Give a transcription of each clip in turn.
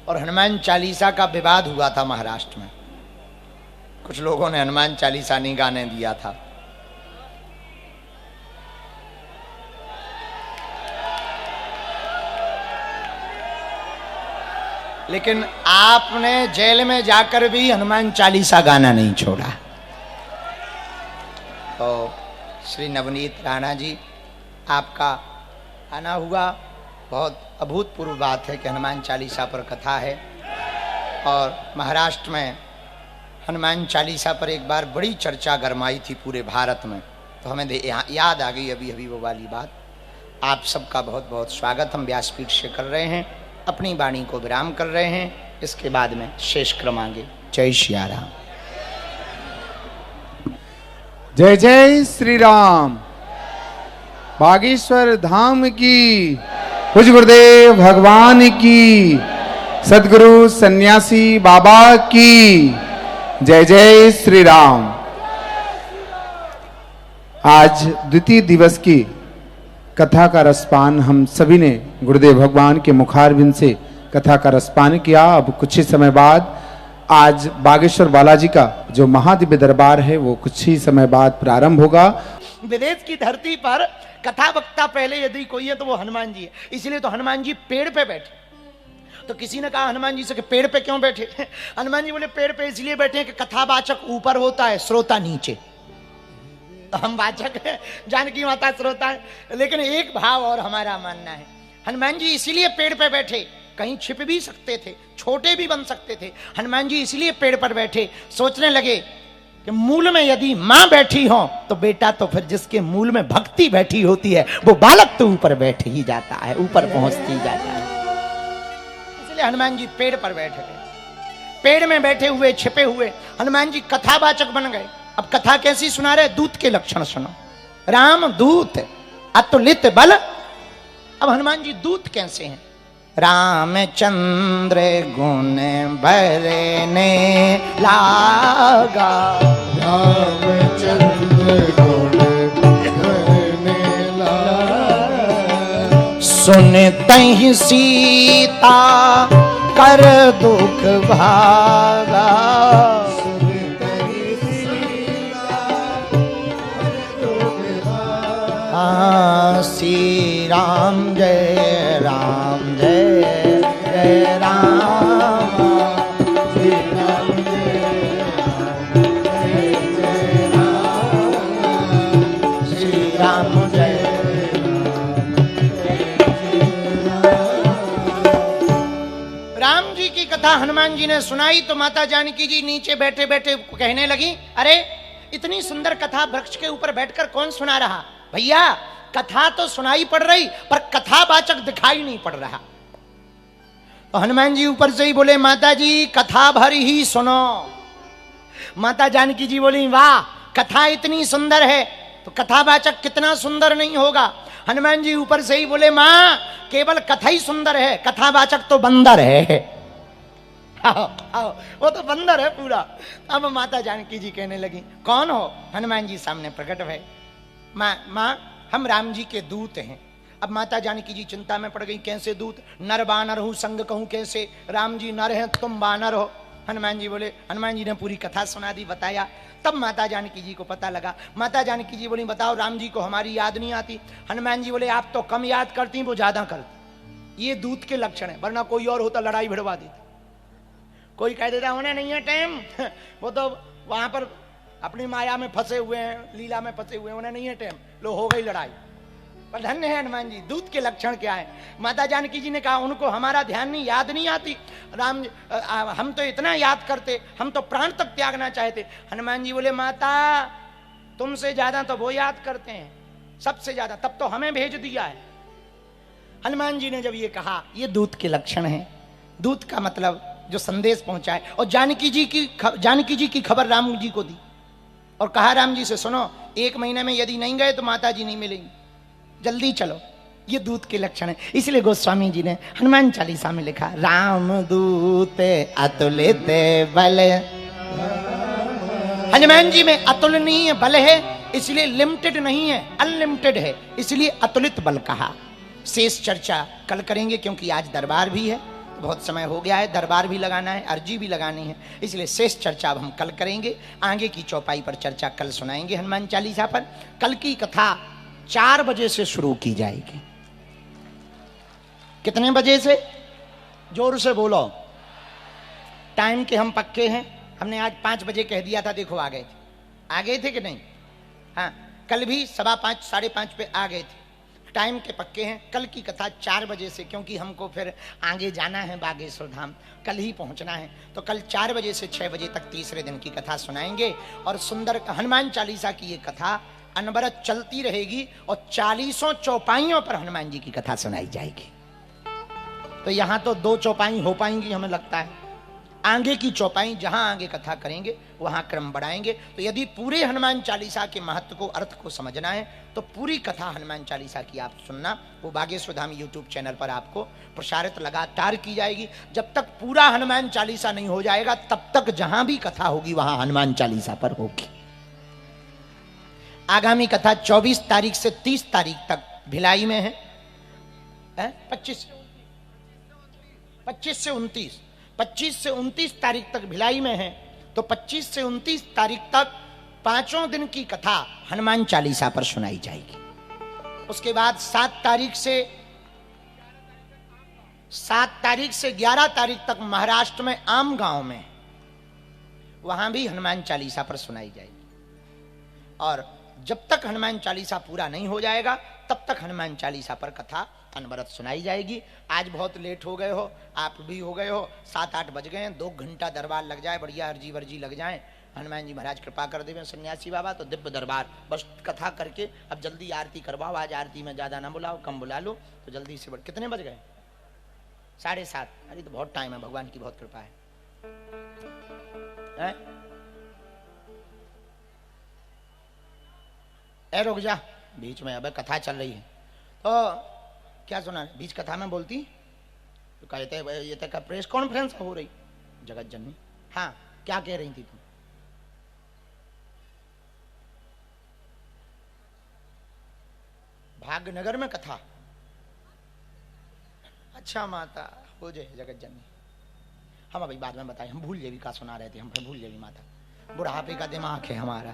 और हनुमान चालीसा का विवाद हुआ था महाराष्ट्र में। कुछ लोगों ने हनुमान चालीसा नहीं गाने दिया था। लेकिन आपने जेल में जाकर भी हनुमान चालीसा गाना नहीं छोड़ा। तो श्री नवनीत राणा जी, आपका आना हुआ, बहुत अभूतपूर्व बात है कि हनुमान चालीसा पर कथा है। और महाराष्ट्र में हनुमान चालीसा पर एक बार बड़ी चर्चा गरमाई थी पूरे भारत में, तो हमें याद आ गई अभी अभी वो वाली बात। आप सबका बहुत बहुत स्वागत हम व्यासपीठ से कर रहे हैं, अपनी वाणी को विराम कर रहे हैं। इसके बाद में शेष क्रम आगे। जय सिया राम। जय जय श्री राम। बागेश्वर धाम की, पूज्य गुरुदेव भगवान की, सदगुरु सन्यासी बाबा की जय जय श्री राम। आज द्वितीय दिवस की कथा का रसपान हम सभी ने गुरुदेव भगवान के मुखारविंद से कथा का रसपान किया। अब कुछ ही समय बाद आज बागेश्वर बालाजी का जो महादिव्य दरबार है वो कुछ ही समय बाद प्रारंभ होगा। विदेश की धरती पर कथा वक्ता पहले यदि कोई है तो वो हनुमान जी है। इसलिए तो हनुमान जी पेड़ पे बैठे। तो किसी ने कहा हनुमान जी से कि पेड़ पे क्यों बैठे? हनुमान जी बोले पेड़ पे इसलिए बैठे कि कथावाचक ऊपर होता है, श्रोता नीचे। तो हम वाचक हैं, जानकी माता श्रोता है। लेकिन एक भाव और हमारा मानना है, हनुमान जी इसीलिए पेड़ पे बैठे, कहीं छिप भी सकते थे, छोटे भी बन सकते थे। हनुमान जी इसलिए पेड़ पर बैठे, सोचने लगे कि मूल में यदि मां बैठी हो तो बेटा, तो फिर जिसके मूल में भक्ति बैठी होती है वो बालक तो ऊपर बैठ ही जाता है, ऊपर पहुंचती जाता है। इसलिए हनुमान जी पेड़ पर बैठ गए। पेड़ में बैठे हुए, छिपे हुए हनुमान जी कथावाचक बन गए। अब कथा कैसी सुना रहे? दूत के लक्षण सुनो। राम दूत अतुलित बल। अब हनुमान जी दूत कैसे हैं? रामचंद्र गुण बरने लागा, रामचंद्र गुण बरने लागा, सुनते सीता कर दुख भागा, श्री राम जय राम जय जय राम, श्री राम जय राम, श्री राम जय राम जी की कथा हनुमान जी ने सुनाई तो माता जानकी जी नीचे बैठे बैठे कहने लगी, अरे इतनी सुंदर कथा वृक्ष के ऊपर बैठकर कौन सुना रहा? भैया कथा तो सुनाई पड़ रही पर कथावाचक दिखाई नहीं पड़ रहा। तो हनुमान जी ऊपर से ही बोले, माता जी कथा भर ही सुनो। माता जानकी जी बोली, वाह कथा इतनी सुंदर है तो कथावाचक कितना सुंदर नहीं होगा। हनुमान जी ऊपर से ही बोले, मां केवल कथा ही सुंदर है, कथावाचक तो बंदर है। आओ, आओ, वो तो बंदर है पूरा। अब माता जानकी जी कहने लगी, कौन हो? हनुमान जी सामने प्रकट भय। मां हम राम जी के दूत हैं। अब माता जानकी जी चिंता में पड़ गई, कैसे दूत? नर बानर हूं संग कहूं कैसे? राम जी नर हैं तुम बानर हो। हनुमान जी बोले, हनुमान जी ने पूरी कथा सुना दी, बताया। तब माता जानकी जी को पता लगा। माता जानकी जी बोली, बताओ राम जी को हमारी याद नहीं आती? हनुमान जी बोले, आप तो कम याद करती, वो ज्यादा करती। ये दूत के लक्षण है, वरना कोई और होता लड़ाई भिड़वा देती। कोई कह देता उन्हें नहीं है टाइम, वो तो वहां पर अपनी माया में फंसे हुए हैं, लीला में फंसे हुए हैं, उन्हें नहीं है टाइम, लो हो गई लड़ाई। पर धन्य है हनुमान जी। दूत के लक्षण क्या है? माता जानकी जी ने कहा, उनको हमारा ध्यान नहीं, याद नहीं आती। राम हम तो इतना याद करते, हम तो प्राण तक त्यागना चाहते। हनुमान जी बोले, माता तुमसे ज्यादा तो वो याद करते हैं, सबसे ज्यादा, तब तो हमें भेज दिया है। हनुमान जी ने जब ये कहा, ये दूत के लक्षण है। दूत का मतलब जो संदेश पहुंचाए। और जानकी जी की खबर राम जी को दी और कहा, राम जी से सुनो, 1 महीने में यदि नहीं गए तो माता जी नहीं मिलेंगी, जल्दी चलो। ये दूत के लक्षण है। इसलिए गोस्वामी जी ने हनुमान चालीसा में लिखा, राम दूत अतुलित बल। हनुमान जी में अतुलनीय बल है, इसलिए लिमिटेड नहीं है, अनलिमिटेड है, इसलिए अतुलित बल कहा। शेष चर्चा कल करेंगे, क्योंकि आज दरबार भी है। बहुत समय हो गया है, दरबार भी लगाना है, अर्जी भी लगानी है, इसलिए शेष चर्चा अब हम कल करेंगे। आगे की चौपाई पर चर्चा कल सुनाएंगे हनुमान चालीसा पर। कल की कथा 4 बजे से शुरू की जाएगी। कितने बजे से? जोर से बोलो। टाइम के हम पक्के हैं। हमने आज 5 बजे कह दिया था, देखो आ गए थे कि नहीं? हाँ, कल भी 5:15 5:30 पे आ गए थे। टाइम के पक्के हैं। कल की कथा 4 बजे से, क्योंकि हमको फिर आगे जाना है बागेश्वर धाम, कल ही पहुंचना है, तो कल 4 बजे से 6 बजे तक तीसरे दिन की कथा सुनाएंगे। और सुंदर हनुमान चालीसा की ये कथा अनवरत चलती रहेगी और 40 चौपाइयों पर हनुमान जी की कथा सुनाई जाएगी। तो यहां तो 2 चौपाई हो पाएंगी हमें लगता है। आगे की चौपाई जहां आगे कथा करेंगे वहां क्रम बढ़ाएंगे। तो यदि पूरे हनुमान चालीसा के महत्व को, अर्थ को समझना है तो पूरी कथा हनुमान चालीसा की आप सुनना। वो बागेश्वर धाम यूट्यूब चैनल पर आपको प्रसारित लगातार की जाएगी। जब तक पूरा हनुमान चालीसा नहीं हो जाएगा तब तक जहां भी कथा होगी वहां हनुमान चालीसा पर होगी। आगामी कथा 24 तारीख से 30 तारीख तक भिलाई में है। 25 से 29 तारीख तक भिलाई में है। तो 25 से 29 तारीख तक 5 दिन की कथा हनुमान चालीसा पर सुनाई जाएगी। उसके बाद 7 तारीख से 11 तारीख तक महाराष्ट्र में आम गांव में, वहां भी हनुमान चालीसा पर सुनाई जाएगी। और जब तक हनुमान चालीसा पूरा नहीं हो जाएगा तब तक हनुमान चालीसा पर कथा अनवरत सुनाई जाएगी। आज बहुत लेट हो गए हो, आप भी हो गए हो, 7-8 बज गए हैं। 2 घंटा दरबार लग जाए, बढ़िया अर्जी वर्जी लग जाए, हनुमान जी महाराज कृपा कर देवे सन्यासी बाबा, तो दिव्य दरबार। बस कथा करके अब जल्दी आरती करवाओ। आज आरती में ज़्यादा ना बुलाओ, कम बुला लो, तो जल्दी से कितने बज गए? 7:30। अरे तो बहुत टाइम है, भगवान की बहुत कृपा है। रुक जा, बीच में अब कथा चल रही है तो क्या सुना? बीच कथा में बोलती तो कहते ये तक का प्रेस कॉन्फ्रेंस हो रही जगत जननी। हाँ, क्या कह रही थी तुम? भाग्यनगर में कथा। अच्छा माता हो जाए जगत जननी। हम अभी बाद में बताए, हम भूल जेवी का सुना रहे थे, हम भूल जेवी माता। बुढ़ापे का दिमाग है हमारा।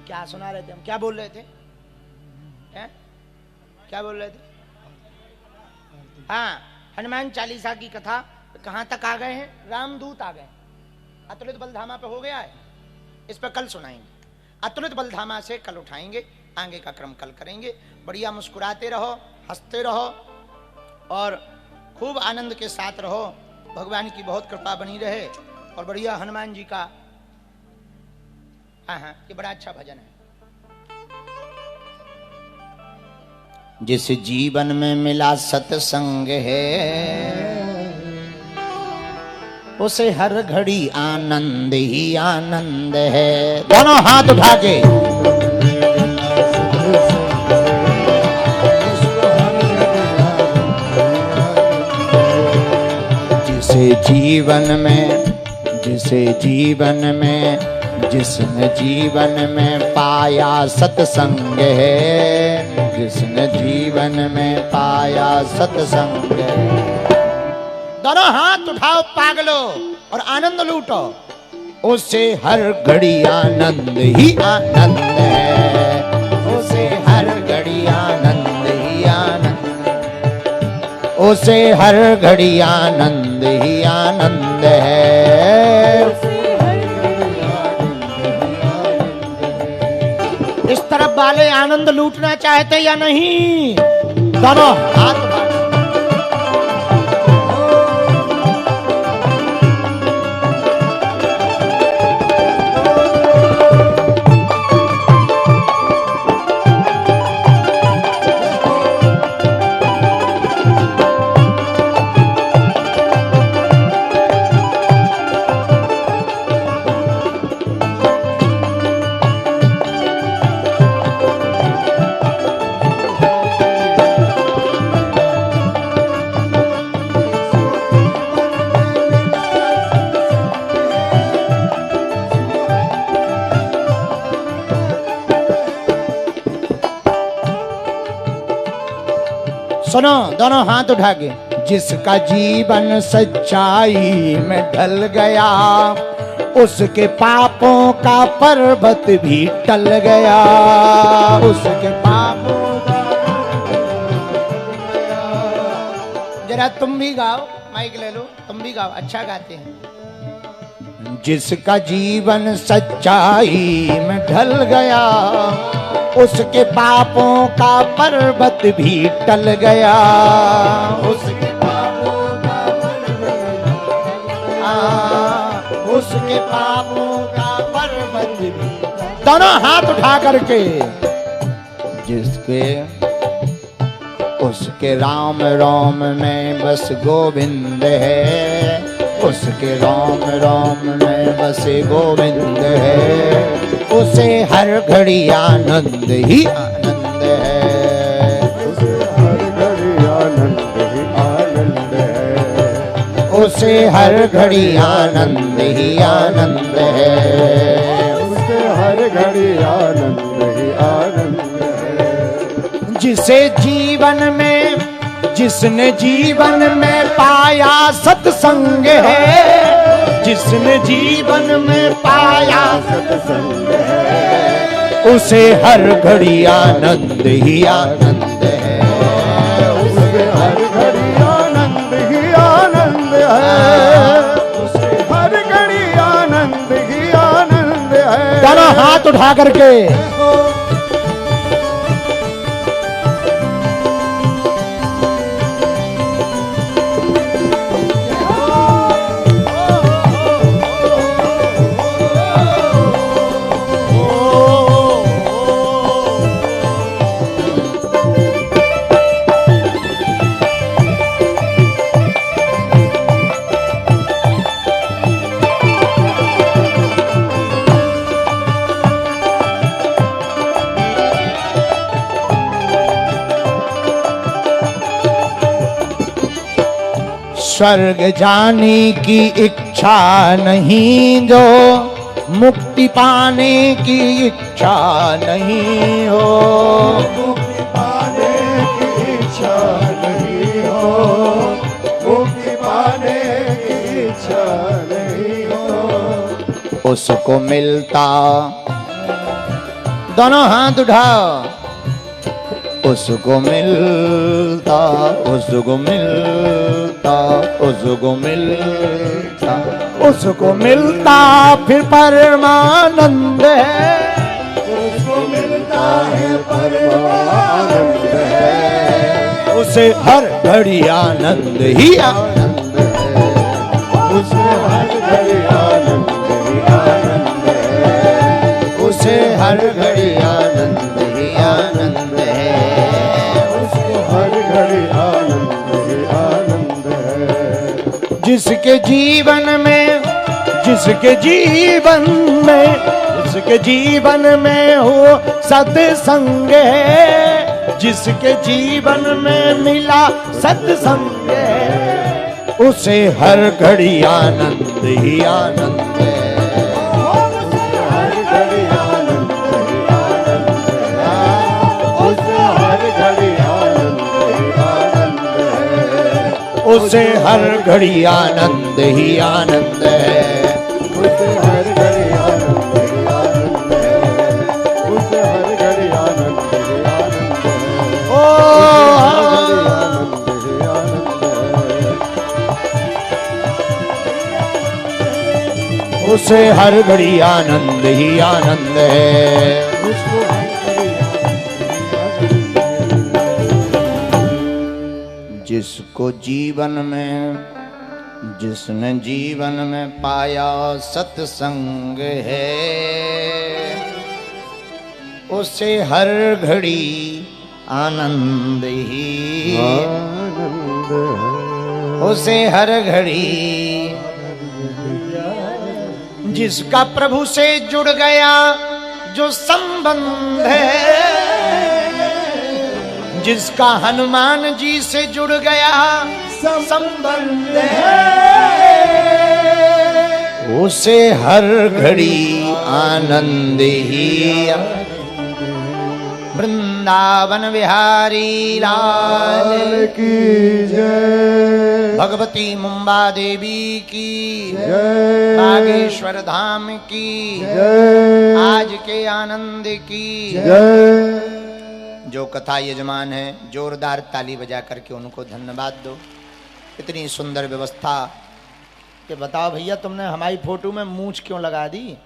क्या सुना रहे थे हम? क्या बोल रहे थे? क्या बोल रहे थे? हाँ, हनुमान चालीसा की कथा कहां तक आ गए हैं? रामदूत आ गए, अतुलित बलधामा पे हो गया है। इस पर कल सुनाएंगे। अतुलित बलधामा से कल उठाएंगे, आगे का क्रम कल करेंगे। बढ़िया मुस्कुराते रहो, हंसते रहो और खूब आनंद के साथ रहो। भगवान की बहुत कृपा बनी रहे और बढ़िया हनुमान जी का। हाँ, ये बड़ा अच्छा भजन है। जिस जीवन में मिला सत्संग है उसे हर घड़ी आनंद ही आनंद है। दोनों हाथ उठा के जिसे जिसने जीवन में पाया सत्संग है, जिसने जीवन में पाया सत्संग है। दोनों हाथ उठाओ पागलो और आनंद लूटो। उसे हर घड़ी आनंद ही आनंद है, उसे हर घड़ी आनंद ही आनंद, उसे हर घड़ी आनंद ही आनंद है। इस तरफ वाले आनंद लूटना चाहते या नहीं? दोनों हाथ उठाओ। सुनो, दोनों हाथ उठा के। जिसका जीवन सच्चाई में ढल गया, उसके पापों का पर्वत भी टल गया। उसके पापों का, जरा तुम भी गाओ, माइक ले लो, तुम भी गाओ, अच्छा गाते हैं। जिसका जीवन सच्चाई में ढल गया, उसके पापों का पर्वत भी टल गया। उसके पापों का उसके पापों का पर्वत भी, दोनों हाथ उठा करके, जिसके उसके राम राम में बस गोविंद है, उसके राम राम में बसे गोविंद है, उसे हर घड़ी आनंद ही आनंद है। उसे हर घड़ी आनंद ही आनंद है। उसे हर घड़ी आनंद ही आनंद है। उसे हर घड़ी आनंद ही आनंद है। जिसे जीवन में, जिसने जीवन में पाया सत्संग है, जिसने जीवन में पाया सत्संग है, उसे हर घड़ी आनंद ही आनंद है। उसे हर घड़ी आनंद ही आनंद है। उसे हर घड़ी आनंद ही आनंद है। दोनों हाथ उठा करके, स्वर्ग जाने की इच्छा नहीं जो, मुक्ति पाने की इच्छा नहीं हो। मुक्ति पाने की इच्छा नहीं हो। मुक्ति पाने की इच्छा नहीं हो। उसको मिलता, दोनों हाथ उठाओ, उसको मिलता, उसको मिलता, उसको मिलता, उसको मिलता फिर परमानंद है। उसको मिलता है परमानंद है। उसे हर घड़ी आनंद ही आनंद है। उसे हर घड़ी आनंद ही आनंद है। उसे हर घड़ी आनंद ही आनंद है। उसको हर घड़ी आनंद ही आनंद है। जिसके जीवन में, जिसके जीवन में, जिसके जीवन में हो सत्संग है, जिसके जीवन में मिला सत्संग है, उसे हर घड़ी आनंद ही आनंद है। हर घड़ी आनंद ही आनंद है। उसे हर घड़ी आनंद ही आनंद है। उसे हर घड़ी आनंद ही आनंद है। उसे हर घड़ी आनंद ही आनंद है। उसे हर घड़ी आनंद ही आनंद है। ओ आनंद ही आनंद है। उसे हर घड़ी आनंद ही आनंद है। उसको हर घड़ी आनंद ही आनंद है। जिसको जीवन में, जिसने जीवन में पाया सत्संग है, उसे हर घड़ी आनंद ही आनंद है। उसे हर घड़ी, जिसका प्रभु से जुड़ गया जो संबंध है, जिसका हनुमान जी से जुड़ गया संबंध है, उसे हर घड़ी आनंद ही वृंद वृंदावन बिहारी लाल लाल की जय, भगवती मुंबा देवी की जय, बागेश्वर धाम की जय, आज के आनंद की जय। जो कथा यजमान है जोरदार ताली बजा करके उनको धन्यवाद दो। इतनी सुंदर व्यवस्था कि बताओ भैया तुमने हमारी फोटो में मूंछ क्यों लगा दी।